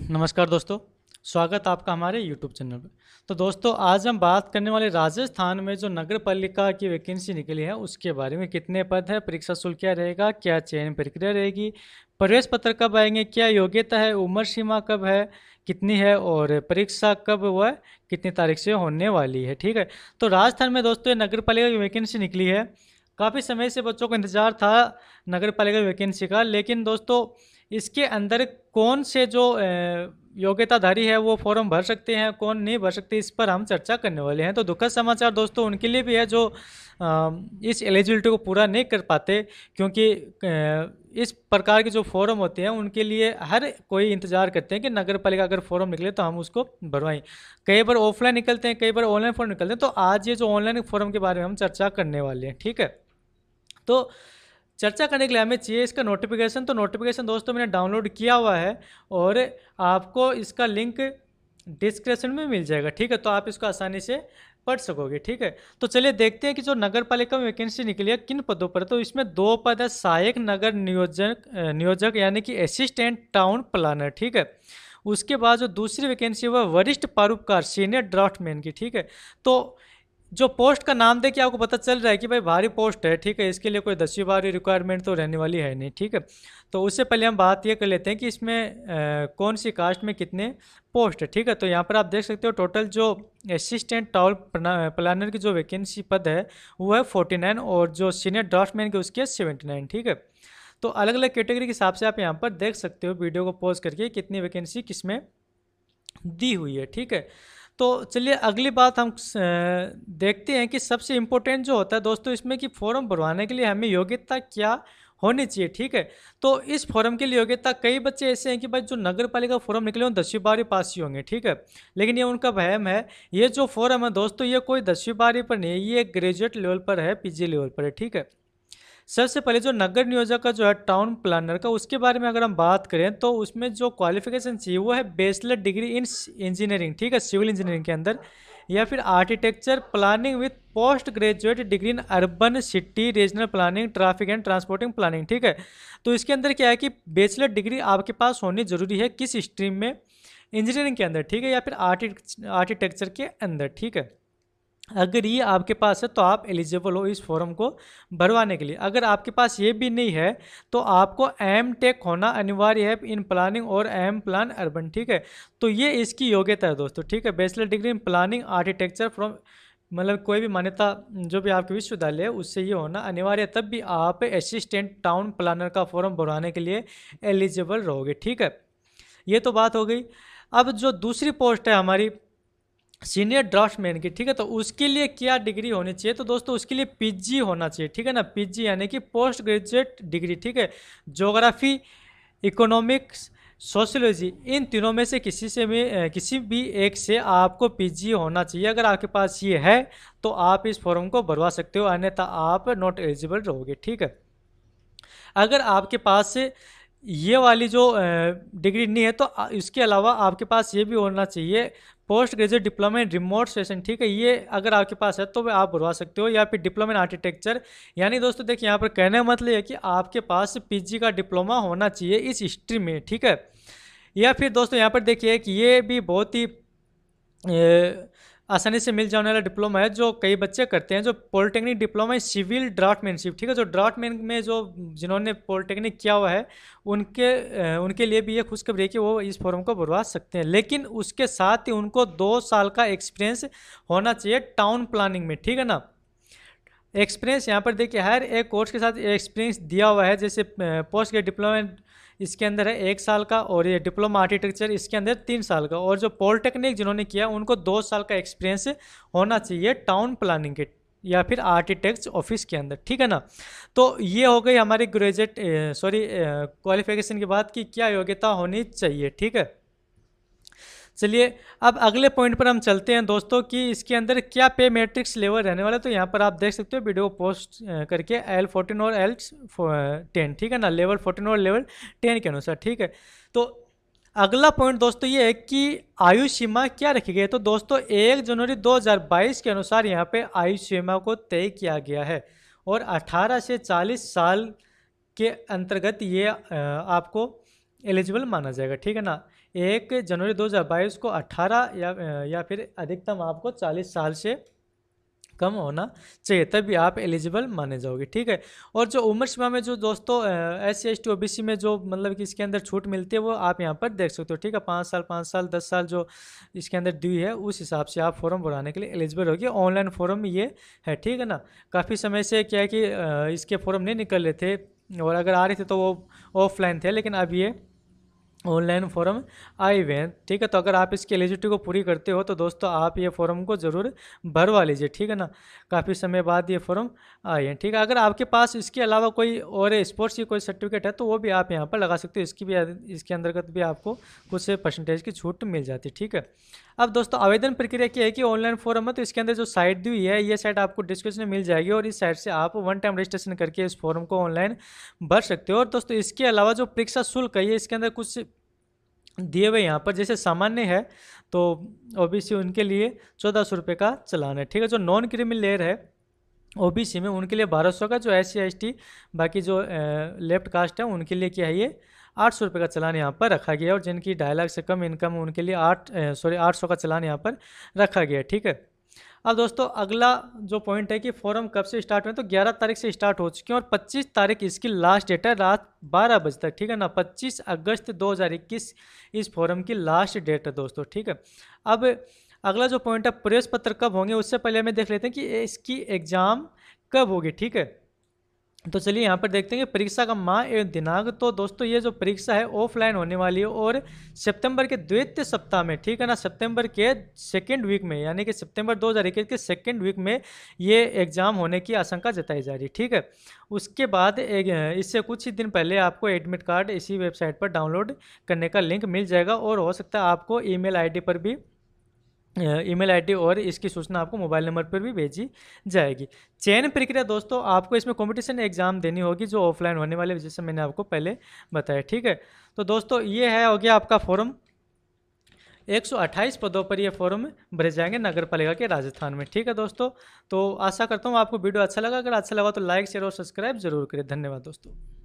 नमस्कार दोस्तों, स्वागत आपका हमारे यूट्यूब चैनल पर। तो दोस्तों, आज हम बात करने वाले राजस्थान में जो नगर पालिका की वैकेंसी निकली है उसके बारे में। कितने पद है, परीक्षा शुल्क क्या रहेगा, क्या चयन प्रक्रिया रहेगी, प्रवेश पत्र कब आएंगे, क्या योग्यता है, उम्र सीमा कब है, कितनी है, और परीक्षा कब हुआ है, कितनी तारीख से होने वाली है। ठीक है। तो राजस्थान में दोस्तों ये नगर पालिका की वैकेंसी निकली है। काफ़ी समय से बच्चों को इंतजार था नगर पालिका वैकेंसी का, लेकिन दोस्तों इसके अंदर कौन से जो योग्यताधारी है वो फॉर्म भर सकते हैं, कौन नहीं भर सकते, इस पर हम चर्चा करने वाले हैं। तो दुखद समाचार दोस्तों उनके लिए भी है जो इस एलिजिबिलिटी को पूरा नहीं कर पाते, क्योंकि इस प्रकार के जो फॉर्म होते हैं उनके लिए हर कोई इंतजार करते हैं कि नगर पालिका अगर फॉर्म निकले तो हम उसको भरवाएं। कई बार ऑफलाइन निकलते हैं, कई बार ऑनलाइन फॉर्म निकलते हैं। तो आज ये जो ऑनलाइन फॉर्म के बारे में हम चर्चा करने वाले हैं। ठीक है। तो चर्चा करने के लिए हमें चाहिए इसका नोटिफिकेशन। तो नोटिफिकेशन दोस्तों मैंने डाउनलोड किया हुआ है और आपको इसका लिंक डिस्क्रिप्शन में मिल जाएगा। ठीक है। तो आप इसको आसानी से पढ़ सकोगे। ठीक है। तो चलिए देखते हैं कि जो नगर पालिका में वैकेंसी निकली है किन पदों पर। तो इसमें 2 पद है, सहायक नगर नियोजक यानी कि असिस्टेंट टाउन प्लानर। ठीक है। उसके बाद जो दूसरी वैकेंसी हुआ वरिष्ठ पारूपकार सीनियर ड्राफ्टमैन की। ठीक है। तो जो पोस्ट का नाम देख के आपको पता चल रहा है कि भाई भारी पोस्ट है। ठीक है। इसके लिए कोई 10वीं 12वीं रिक्वायरमेंट तो रहने वाली है नहीं। ठीक है। तो उससे पहले हम बात ये कर लेते हैं कि इसमें कौन सी कास्ट में कितने पोस्ट है। ठीक है। तो यहाँ पर आप देख सकते हो टोटल जो असिस्टेंट टाउन प्लानर की जो वैकेंसी पद है वो है 49 और जो सीनियर ड्राफ्टमैन के उसके 79। ठीक है। तो अलग अलग कैटेगरी के हिसाब से आप यहाँ पर देख सकते हो वीडियो को पॉज करके कितनी वैकेंसी किसमें दी हुई है। ठीक है। तो चलिए अगली बात हम देखते हैं कि सबसे इम्पोर्टेंट जो होता है दोस्तों इसमें कि फॉर्म भरवाने के लिए हमें योग्यता क्या होनी चाहिए। ठीक है। तो इस फॉर्म के लिए योग्यता, कई बच्चे ऐसे हैं कि भाई जो नगर पालिका फॉर्म निकले वो 10वीं 12वीं पास ही होंगे। ठीक है। लेकिन ये उनका वहम है। ये जो फॉर्म है दोस्तों ये कोई 10वीं 12वीं पर नहीं है, ये ग्रेजुएट लेवल पर है, पीजी लेवल पर है। ठीक है। सबसे पहले जो नगर नियोजक का जो है टाउन प्लानर का, उसके बारे में अगर हम बात करें तो उसमें जो क्वालिफिकेशन चाहिए वो है बैचलर डिग्री इन इंजीनियरिंग। ठीक है। सिविल इंजीनियरिंग के अंदर, या फिर architecture planning with post graduate degree in urban city regional planning traffic and transporting planning. ठीक है। तो इसके अंदर क्या है कि बैचलर डिग्री आपके पास होनी जरूरी है किस स्ट्रीम में, इंजीनियरिंग के अंदर। ठीक है। या फिर आर्किटेक्चर के अंदर। ठीक है। अगर ये आपके पास है तो आप एलिजिबल हो इस फॉर्म को भरवाने के लिए। अगर आपके पास ये भी नहीं है तो आपको एम टेक होना अनिवार्य है इन प्लानिंग और एम प्लान अर्बन। ठीक है। तो ये इसकी योग्यता है दोस्तों। ठीक है। Bachelor degree in planning architecture from, मतलब कोई भी मान्यता जो भी आपके विश्वविद्यालय है उससे ये होना अनिवार्य है, तब भी आप असिस्टेंट टाउन प्लानर का फॉर्म भरवाने के लिए एलिजिबल रहोगे। ठीक है। ये तो बात हो गई। अब जो दूसरी पोस्ट है हमारी सीनियर ड्राफ्टमैन की। ठीक है। तो उसके लिए क्या डिग्री होनी चाहिए। तो दोस्तों उसके लिए पीजी होना चाहिए। ठीक है ना। पीजी यानी कि पोस्ट ग्रेजुएट डिग्री। ठीक है। ज्योग्राफी, इकोनॉमिक्स, सोशियोलॉजी, इन तीनों में से किसी भी एक से आपको पीजी होना चाहिए। अगर आपके पास ये है तो आप इस फॉर्म को भरवा सकते हो, अन्यथा आप नॉट एलिजिबल रहोगे। ठीक है। अगर आपके पास ये वाली जो डिग्री नहीं है तो इसके अलावा आपके पास ये भी होना चाहिए post graduate diploma in remote session. ठीक है। ये अगर आपके पास है तो आप भरवा सकते हो, या फिर डिप्लोमा इन आर्किटेक्चर। यानी दोस्तों देखिए यहाँ पर कहने का मतलब है कि आपके पास पीजी का डिप्लोमा होना चाहिए इस स्ट्रीम में। ठीक है। या फिर दोस्तों यहाँ पर देखिए कि ये भी बहुत ही आसानी से मिल जाने वाला डिप्लोमा है जो कई बच्चे करते हैं, जो पॉलिटेक्निक डिप्लोमा है सिविल ड्राफ्टमैनशिप। ठीक है। जो ड्राफ्टमैन में जो जिन्होंने पॉलिटेक्निक किया हुआ है उनके लिए भी ये खुशखबरी है कि वो इस फॉर्म को भरवा सकते हैं। लेकिन उसके साथ ही उनको 2 साल का एक्सपीरियंस होना चाहिए टाउन प्लानिंग में। ठीक है ना। एक्सपीरियंस यहाँ पर देखिए हर एक कोर्स के साथ एक्सपीरियंस दिया हुआ है। जैसे पोस्ट ग्रेजुएट डिप्लोमा इसके अंदर है 1 साल का, और ये डिप्लोमा आर्किटेक्चर इसके अंदर 3 साल का, और जो पॉलिटेक्निक जिन्होंने किया उनको 2 साल का एक्सपीरियंस होना चाहिए टाउन प्लानिंग के या फिर आर्किटेक्ट ऑफिस के अंदर। ठीक है ना। तो ये हो गई हमारी ग्रेजुएट क्वालिफिकेशन की बात कि क्या योग्यता होनी चाहिए। ठीक है। चलिए अब अगले पॉइंट पर हम चलते हैं दोस्तों कि इसके अंदर क्या पे मैट्रिक्स लेवल रहने वाला है। तो यहाँ पर आप देख सकते हो वीडियो पोस्ट करके L14 और L10। ठीक है ना। लेवल 14 और लेवल 10 के अनुसार। ठीक है। तो अगला पॉइंट दोस्तों ये है कि आयु सीमा क्या रखी गई है। तो दोस्तों 1 जनवरी 2022 के अनुसार यहाँ पे आयु सीमा को तय किया गया है, और 18 से 40 साल के अंतर्गत ये आपको एलिजिबल माना जाएगा। ठीक है ना। 1 जनवरी 2022 को 18 या फिर अधिकतम आपको 40 साल से कम होना चाहिए, तभी आप एलिजिबल माने जाओगे। ठीक है। और जो उम्र सीमा में जो दोस्तों SC ST OBC में जो मतलब कि इसके अंदर छूट मिलती है वो आप यहाँ पर देख सकते हो। ठीक है। 5 साल 10 साल जो इसके अंदर दी है उस हिसाब से आप फॉर्म भराने के लिए एलिजिबल होगी। ऑनलाइन फॉर्म ये है। ठीक है ना। काफ़ी समय से क्या है कि इसके फॉर्म नहीं निकल रहे थे, और अगर आ रहे थे तो वो ऑफलाइन थे, लेकिन अब ये ऑनलाइन फॉर्म आए हुए हैं। ठीक है। तो अगर आप इसकी एलिजिबिलिटी को पूरी करते हो तो दोस्तों आप ये फॉर्म को ज़रूर भरवा लीजिए। ठीक है ना। काफ़ी समय बाद ये फॉर्म आए हैं। ठीक है। अगर आपके पास इसके अलावा कोई और स्पोर्ट्स की कोई सर्टिफिकेट है तो वो भी आप यहाँ पर लगा सकते हो। इसके अंतर्गत भी आपको कुछ परसेंटेज की छूट मिल जाती है। ठीक है। अब दोस्तों आवेदन प्रक्रिया क्या है कि ऑनलाइन फॉर्म है, तो इसके अंदर जो साइट दी हुई है ये साइट आपको डिस्क्रिप्शन में मिल जाएगी, और इस साइट से आप 1 टाइम रजिस्ट्रेशन करके इस फॉर्म को ऑनलाइन भर सकते हो। और दोस्तों इसके अलावा जो परीक्षा शुल्क है ये इसके अंदर कुछ दिए हुए यहाँ पर, जैसे सामान्य है तो OBC उनके लिए 1400 रुपये का चलान है। ठीक है। जो नॉन क्रीमी लेयर है OBC में उनके लिए 1200 का, जो SC ST बाकी जो लेफ्ट कास्ट है उनके लिए क्या है ये 800 रुपये का चलान यहाँ पर रखा गया है, और जिनकी 2.5 लाख से कम इनकम है उनके लिए 800 का चलान यहाँ पर रखा गया है। ठीक है। अब दोस्तों अगला जो पॉइंट है कि फॉर्म कब से स्टार्ट हुए, तो 11 तारीख से स्टार्ट हो चुके हैं, और 25 तारीख इसकी लास्ट डेट है रात 12 बजे तक। ठीक है ना। 25 अगस्त 2021 इस फॉर्म की लास्ट डेट है दोस्तों। ठीक है। अब अगला जो पॉइंट है प्रवेश पत्र कब होंगे, उससे पहले हमें देख लेते हैं कि इसकी एग्ज़ाम कब होगी। ठीक है। तो चलिए यहाँ पर देखते हैं कि परीक्षा का माह एवं दिनांक। तो दोस्तों ये जो परीक्षा है ऑफलाइन होने वाली है, और सितंबर के द्वितीय सप्ताह में, ठीक है ना, सितंबर के सेकेंड वीक में, यानी कि सितंबर 2021 के सेकेंड वीक में ये एग्ज़ाम होने की आशंका जताई जा रही है। ठीक है। उसके बाद इससे कुछ ही दिन पहले आपको एडमिट कार्ड इसी वेबसाइट पर डाउनलोड करने का लिंक मिल जाएगा, और हो सकता है आपको ईमेल आईडी पर भी और इसकी सूचना आपको मोबाइल नंबर पर भी भेजी जाएगी। चयन प्रक्रिया दोस्तों आपको इसमें कंपटीशन एग्जाम देनी होगी जो ऑफलाइन होने वाले, जैसे मैंने आपको पहले बताया। ठीक है। तो दोस्तों ये है हो गया आपका फॉर्म। 128 पदों पर ये फॉर्म भरे जाएंगे नगर पालिका के राजस्थान में। ठीक है दोस्तों। तो आशा करता हूँ आपको वीडियो अच्छा लगा। अगर अच्छा लगा तो लाइक शेयर और सब्सक्राइब जरूर करें। धन्यवाद दोस्तों।